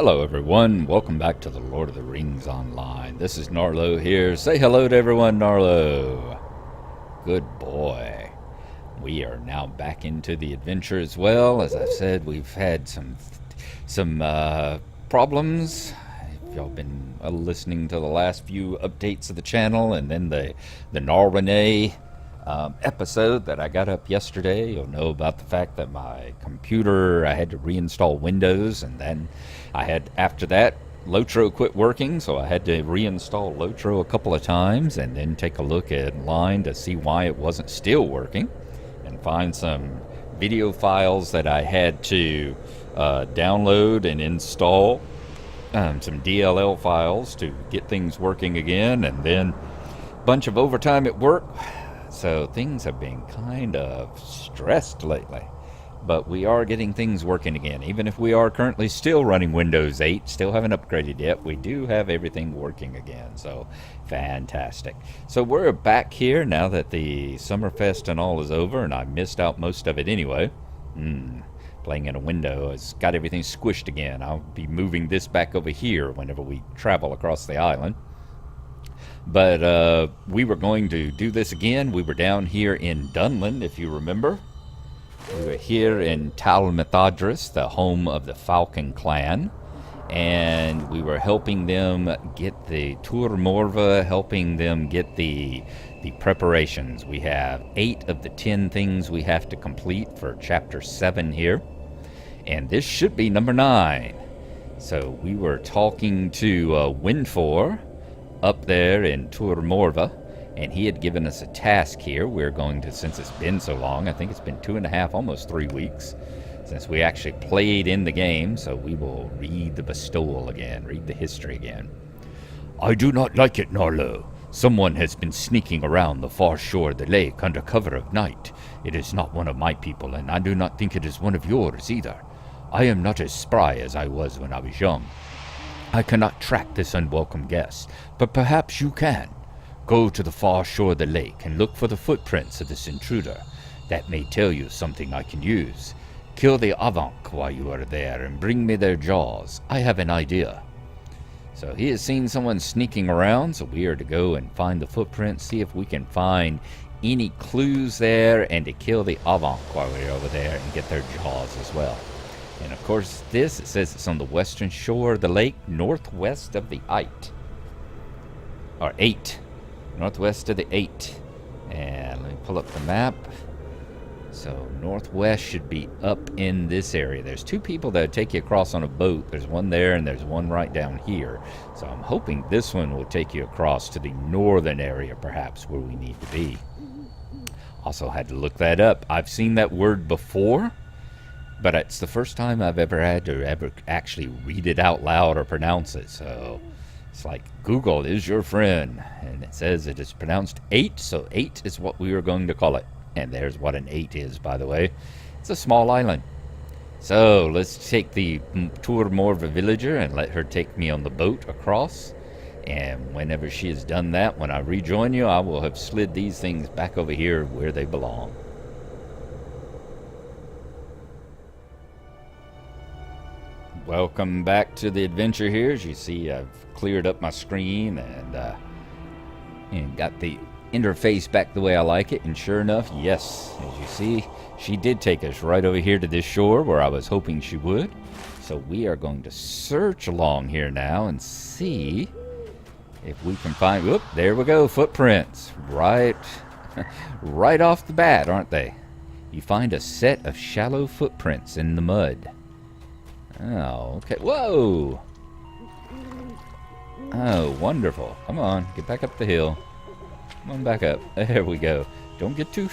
Hello everyone, welcome back to the Lord of the Rings Online. This is Gnarlo here. Say hello to everyone, Gnarlo. Good boy. We are now back into the adventure as well. As I said, we've had some problems. If y'all been listening to the last few updates of the channel and then the Gnarlo episode that I got up yesterday, you'll know about the fact that my computer, I had to reinstall Windows, and then I had, after that, LOTRO quit working, so I had to reinstall LOTRO a couple of times and then take a look at line to see why it wasn't still working and find some video files that I had to download and install, some DLL files to get things working again, and then a bunch of overtime at work. So things have been kind of stressed lately, but we are getting things working again. Even if we are currently still running Windows 8, still haven't upgraded yet, we do have everything working again, so fantastic. So we're back here now that the Summerfest and all is over, and I missed out most of it anyway. Playing in a window has got everything squished again. I'll be moving this back over here whenever we travel across the island. But we were going to do this again. We were down here in Dunland, if you remember. We were here in Tal Mithadris, the home of the Falcon Clan, and we were helping them get the Tur Morva, helping them get the preparations. We have 8 of the 10 things we have to complete for Chapter 7 here, and this should be number 9. So we were talking to Windfor up there in Tur Morva, and he had given us a task here. We're going to, since it's been so long, I think it's been 2.5, almost 3 weeks, since we actually played in the game, so we will read the bestowal again, read the history again. I do not like it, Gnarlo. Someone has been sneaking around the far shore of the lake under cover of night. It is not one of my people, and I do not think it is one of yours either. I am not as spry as I was when I was young. I cannot track this unwelcome guest, but perhaps you can. Go to the far shore of the lake and look for the footprints of this intruder. That may tell you something I can use. Kill the Avank while you are there and bring me their jaws. I have an idea. So he has seen someone sneaking around, so we are to go and find the footprints, see if we can find any clues there, and to kill the Avank while we're over there and get their jaws as well. And of course it says it's on the western shore of the lake, northwest of the 8. Or 8. Northwest of the 8. And let me pull up the map. So northwest should be up in this area. There's 2 people that would take you across on a boat. There's one there and there's one right down here. So I'm hoping this one will take you across to the northern area, perhaps, where we need to be. Also had to look that up. I've seen that word before, but it's the first time I've ever had to actually read it out loud or pronounce it. So it's like Google is your friend. And it says it is pronounced 8, so 8 is what we are going to call it. And there's what an 8 is, by the way. It's a small island. So let's take the Tur Morva villager and let her take me on the boat across. And whenever she has done that, when I rejoin you, I will have slid these things back over here where they belong. Welcome back to the adventure here. As you see, I've cleared up my screen and got the interface back the way I like it. And sure enough, yes, as you see, she did take us right over here to this shore where I was hoping she would. So we are going to search along here now and see if we can find, whoop, there we go, footprints. Right off the bat, aren't they? You find a set of shallow footprints in the mud. Oh, okay. Whoa! Oh, wonderful. Come on, get back up the hill. Come on back up. There we go. Don't get too...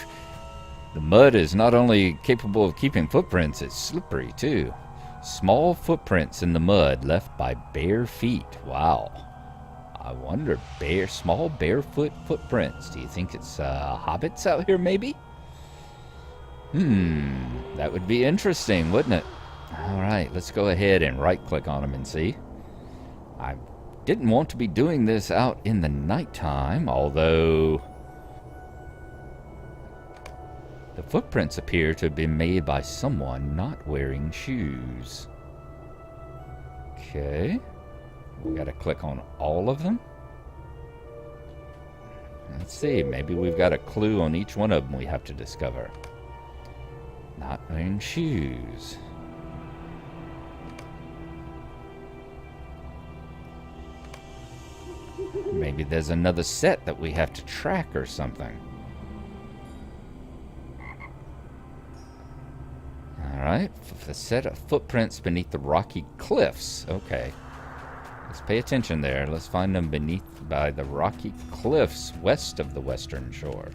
The mud is not only capable of keeping footprints, it's slippery too. Small footprints in the mud left by bare feet. Wow. I wonder, small barefoot footprints. Do you think it's hobbits out here maybe? That would be interesting, wouldn't it? Alright, let's go ahead and right-click on them and see. I didn't want to be doing this out in the nighttime, although the footprints appear to have been made by someone not wearing shoes. Okay. We gotta click on all of them. Let's see, maybe we've got a clue on each one of them we have to discover. Not wearing shoes. Maybe there's another set that we have to track or something. Alright, the set of footprints beneath the rocky cliffs. Okay. Let's pay attention there. Let's find them beneath by the rocky cliffs west of the western shore.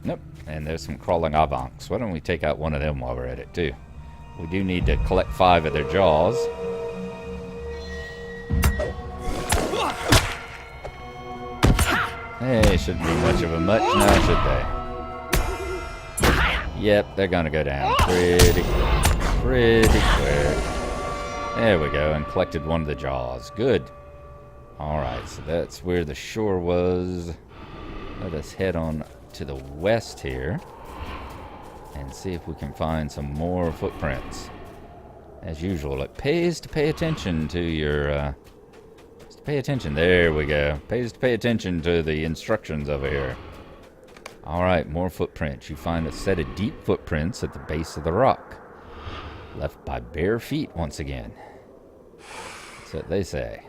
Nope. And there's some crawling avonks. Why don't we take out one of them while we're at it, too? We do need to collect 5 of their jaws. Hey, shouldn't be much of a much now, should they? Yep, they're gonna go down pretty quick. Pretty quick. There we go, and collected one of the jaws. Good. Alright, so that's where the shore was. Let us head on to the west here and see if we can find some more footprints. As usual, it pays to pay attention to your... pay attention. There we go. Pays to pay attention to the instructions over here. Alright, more footprints. You find a set of deep footprints at the base of the rock. Left by bare feet once again. That's what they say.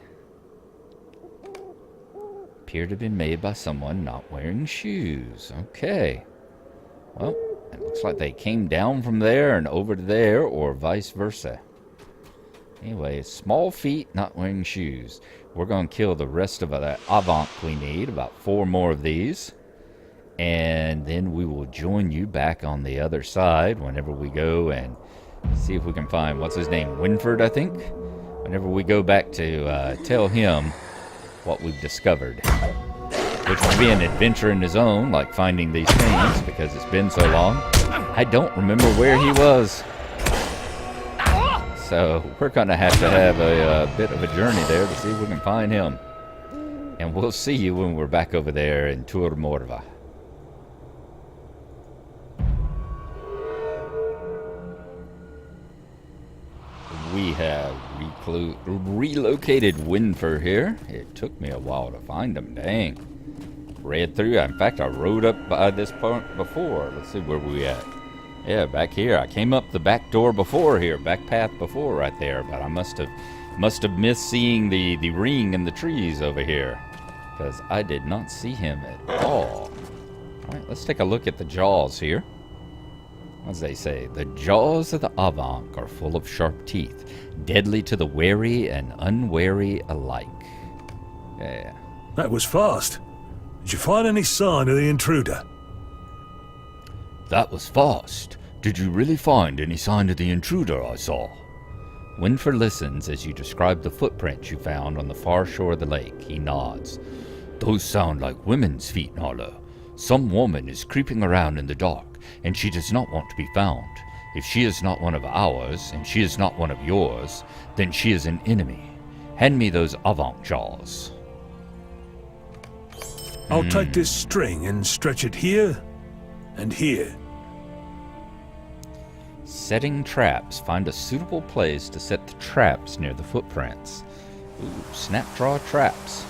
Appear to have been made by someone not wearing shoes. Okay. Well, it looks like they came down from there and over to there, or vice versa. Anyway, small feet, not wearing shoes. We're going to kill the rest of that avant we need, about 4 more of these. And then we will join you back on the other side whenever we go and see if we can find, what's his name, Winford, I think? Whenever we go back to tell him what we've discovered. Which will be an adventure in his own, like finding these things, because it's been so long. I don't remember where he was. So we're going to have a bit of a journey there to see if we can find him. And we'll see you when we're back over there in Tur Morva. We have relocated Winford here. It took me a while to find him, dang. Read through, in fact I rode up by this point before. Let's see where we at. Yeah, back here. I came up the back door before here, back path before right there, but I must have missed seeing the ring in the trees over here, because I did not see him at all. Alright, let's take a look at the jaws here. As they say, the jaws of the Avank are full of sharp teeth, deadly to the wary and unwary alike. Yeah. That was fast. Did you find any sign of the intruder? That was fast. Did you really find any sign of the intruder I saw? Winford listens as you describe the footprints you found on the far shore of the lake. He nods. Those sound like women's feet, Gnarlo. Some woman is creeping around in the dark, and she does not want to be found. If she is not one of ours, and she is not one of yours, then she is an enemy. Hand me those avant jaws. I'll take this string and stretch it here and here. Setting traps. Find a suitable place to set the traps near the footprints. Ooh, snapjaw traps.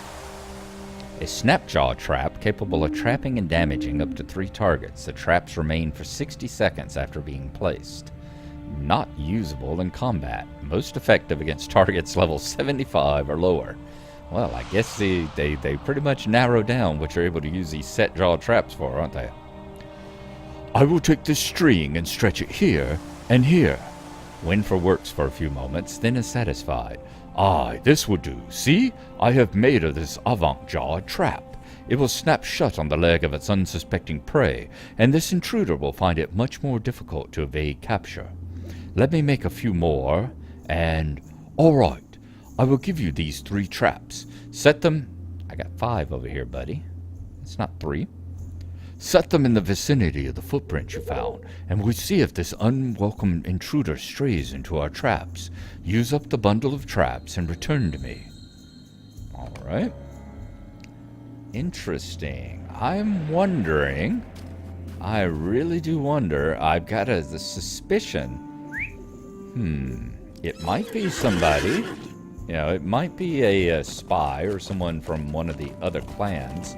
A snapjaw trap capable of trapping and damaging up to 3 targets. The traps remain for 60 seconds after being placed. Not usable in combat. Most effective against targets level 75 or lower. Well, I guess they pretty much narrow down what you're able to use these set jaw traps for, aren't they? I will take this string and stretch it here and here. Winford works for a few moments, then is satisfied. Aye, this will do. See? I have made of this avant-jaw a trap. It will snap shut on the leg of its unsuspecting prey, and this intruder will find it much more difficult to evade capture. Let me make a few more, and... All right. I will give you these 3 traps. Set them... I got 5 over here, buddy. It's not 3. Set them in the vicinity of the footprints you found, and we'll see if this unwelcome intruder strays into our traps. Use up the bundle of traps and return to me. All right. Interesting. I'm wondering... I really do wonder. I've got the suspicion... It might be somebody. You know, it might be a spy or someone from one of the other clans.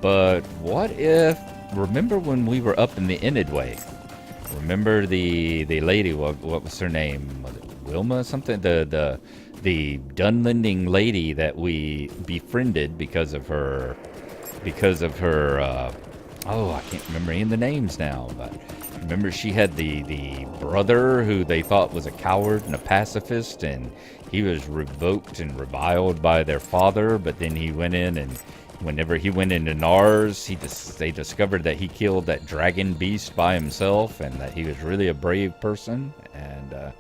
But what if... Remember when we were up in the Enidway? Remember the lady, what was her name? Was it Wilma something? The Dunlending lady that we befriended because of her... oh, I can't remember any of the names now, but... Remember she had the brother who they thought was a coward and a pacifist, and he was revoked and reviled by their father, but then he went in, and whenever he went into Nars, they discovered that he killed that dragon beast by himself, and that he was really a brave person. And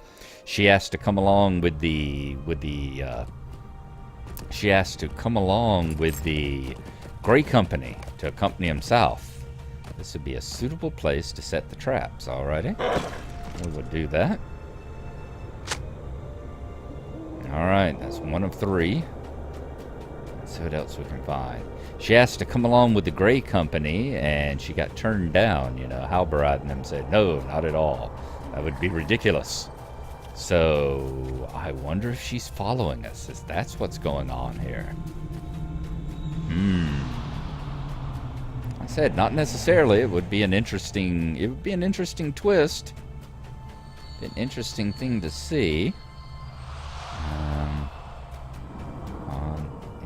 she asked to come along with the Grey Company to accompany him south. This would be a suitable place to set the traps, alrighty? We will do that. Alright, that's one of 3. Let's see what else we can find. She asked to come along with the Grey Company, and she got turned down. You know, Halbarad and them said, no, not at all. That would be ridiculous. So, I wonder if she's following us, if that's what's going on here. I said, not necessarily. It would be an interesting twist. An interesting thing to see.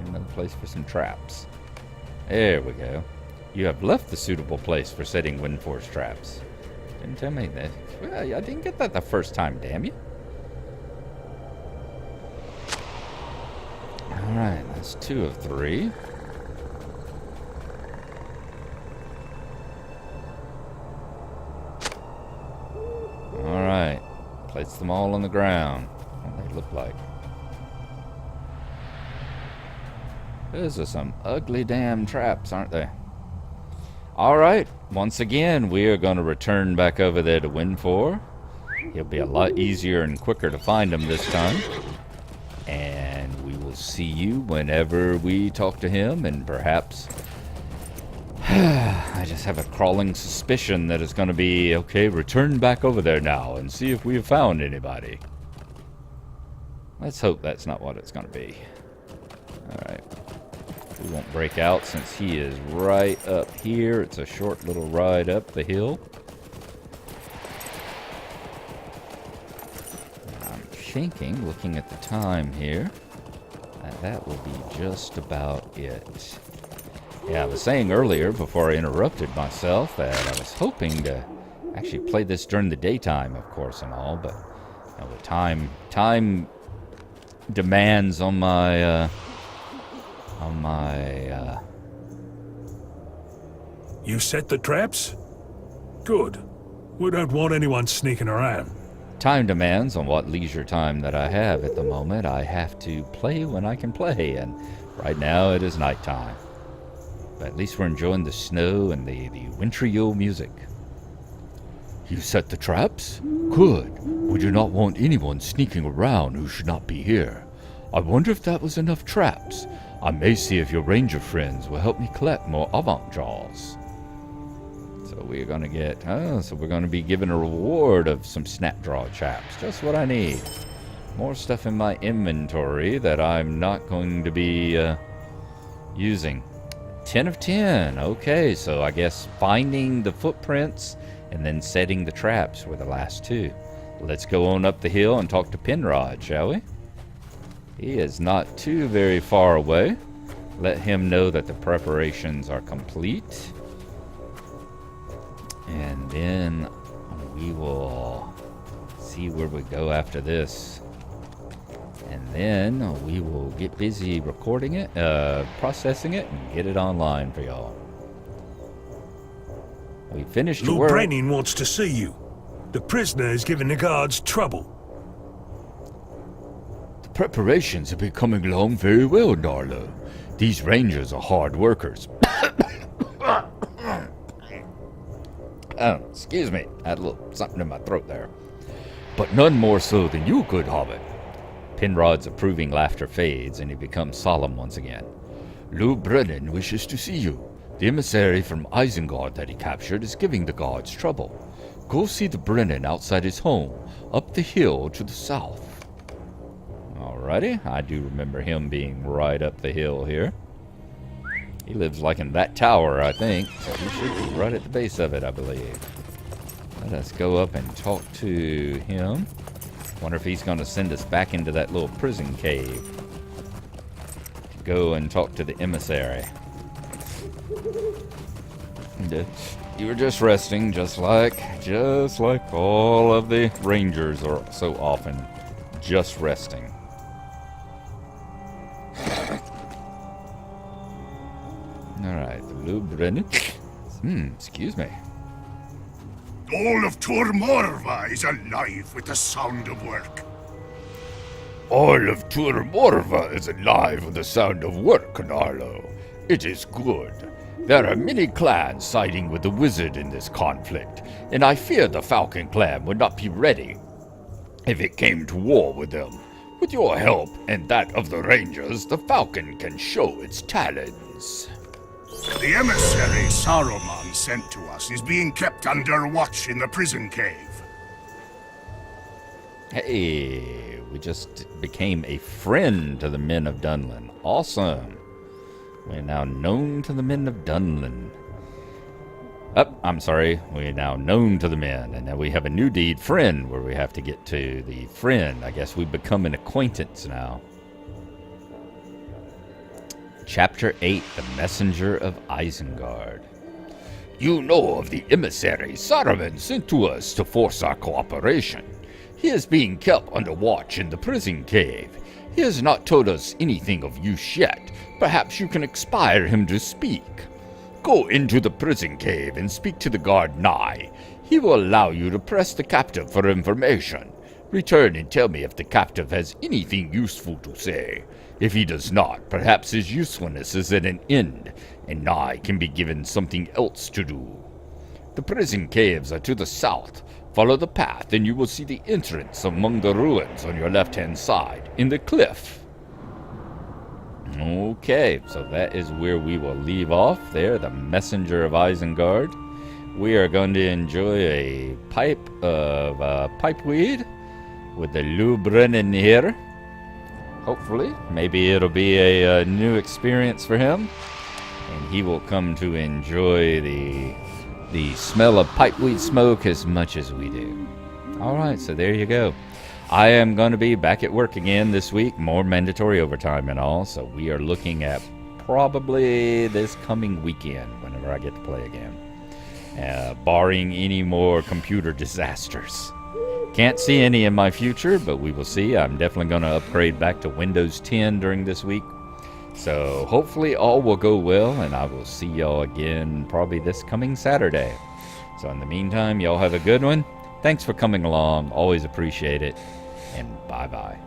Another place for some traps. There we go. You have left the suitable place for setting wind force traps. Didn't tell me that. Well, I didn't get that the first time, damn you. Alright, that's 2 of 3. Alright, place them all on the ground. What do they look like? Those are some ugly damn traps, aren't they? Alright, once again, we are going to return back over there to Windfor. It'll be a lot easier and quicker to find him this time. And we will see you whenever we talk to him, and perhaps... I just have a crawling suspicion that it's going to be, okay, return back over there now and see if we have found anybody. Let's hope that's not what it's going to be. Alright. We won't break out since he is right up here. It's a short little ride up the hill. I'm thinking, looking at the time here, that will be just about it. Yeah, I was saying earlier, before I interrupted myself, that I was hoping to actually play this during the daytime, of course, and all, but you know, the time demands on my You set the traps? Good. We don't want anyone sneaking around. Time demands on what leisure time that I have at the moment. I have to play when I can play, and right now it is nighttime. But at least we're enjoying the snow and the wintry Yule music. You set the traps? Good. We do not want anyone sneaking around who should not be here. I wonder if that was enough traps. I may see if your ranger friends will help me collect more avant jaws. So we're going to get... so we're going to be given a reward of some snapdraw traps. Just what I need. More stuff in my inventory that I'm not going to be using. 10 of 10. Okay, so I guess finding the footprints and then setting the traps were the last 2. Let's go on up the hill and talk to Penrod, shall we? He is not too very far away. Let him know that the preparations are complete. And then we will see where we go after this. And then we will get busy recording it, processing it, and get it online for y'all. We finished Lord work. Brennan wants to see you. The prisoner is giving the guards trouble. The preparations have been coming along very well, Gnarlo. These rangers are hard workers. Oh, excuse me. I had a little something in my throat there. But none more so than you, good hobbit. Penrod's approving laughter fades, and he becomes solemn once again. Lou Brennan wishes to see you. The emissary from Isengard that he captured is giving the guards trouble. Go see the Brennan outside his home, up the hill to the south. Alrighty, I do remember him being right up the hill here. He lives like in that tower, I think. So he should be right at the base of it, I believe. Let us go up and talk to him. Wonder if he's going to send us back into that little prison cave to go and talk to the emissary. You were just resting, just like all of the rangers are so often just resting. Alright, the Blue Brennan. Excuse me. All of Tur Morva is alive with the sound of work. All of Tur Morva is alive with the sound of work, Gnarlo. It is good. There are many clans siding with the wizard in this conflict, and I fear the Falcon Clan would not be ready if it came to war with them. With your help and that of the Rangers, the Falcon can show its talents. The emissary Saruman sent to us is being kept under watch in the prison cave. Hey, we just became a friend to the men of Dunlin. Awesome. We're now known to the men of Dunlin. I'm sorry. We're now known to the men. And now we have a new deed, friend, where we have to get to the friend. I guess we become an acquaintance now. Chapter 8, The Messenger of Isengard. You know of the emissary Saruman sent to us to force our cooperation. He is being kept under watch in the prison cave. He has not told us anything of use yet. Perhaps you can inspire him to speak. Go into the prison cave and speak to the guard nigh. He will allow you to press the captive for information. Return and tell me if the captive has anything useful to say. If he does not, perhaps his usefulness is at an end, and Nigh can be given something else to do. The prison caves are to the south. Follow the path, and you will see the entrance among the ruins on your left-hand side, in the cliff. Okay, so that is where we will leave off there, the Messenger of Isengard. We are going to enjoy a pipe of pipeweed with the Lou Brennan here. Hopefully, maybe it'll be a new experience for him, and he will come to enjoy the smell of pipeweed smoke as much as we do. Alright, so there you go. I am going to be back at work again this week, more mandatory overtime and all, so we are looking at probably this coming weekend whenever I get to play again, barring any more computer disasters. Can't see any in my future, but we will see. I'm definitely going to upgrade back to Windows 10 during this week. So hopefully all will go well, and I will see y'all again probably this coming Saturday. So in the meantime, y'all have a good one. Thanks for coming along. Always appreciate it. And bye-bye.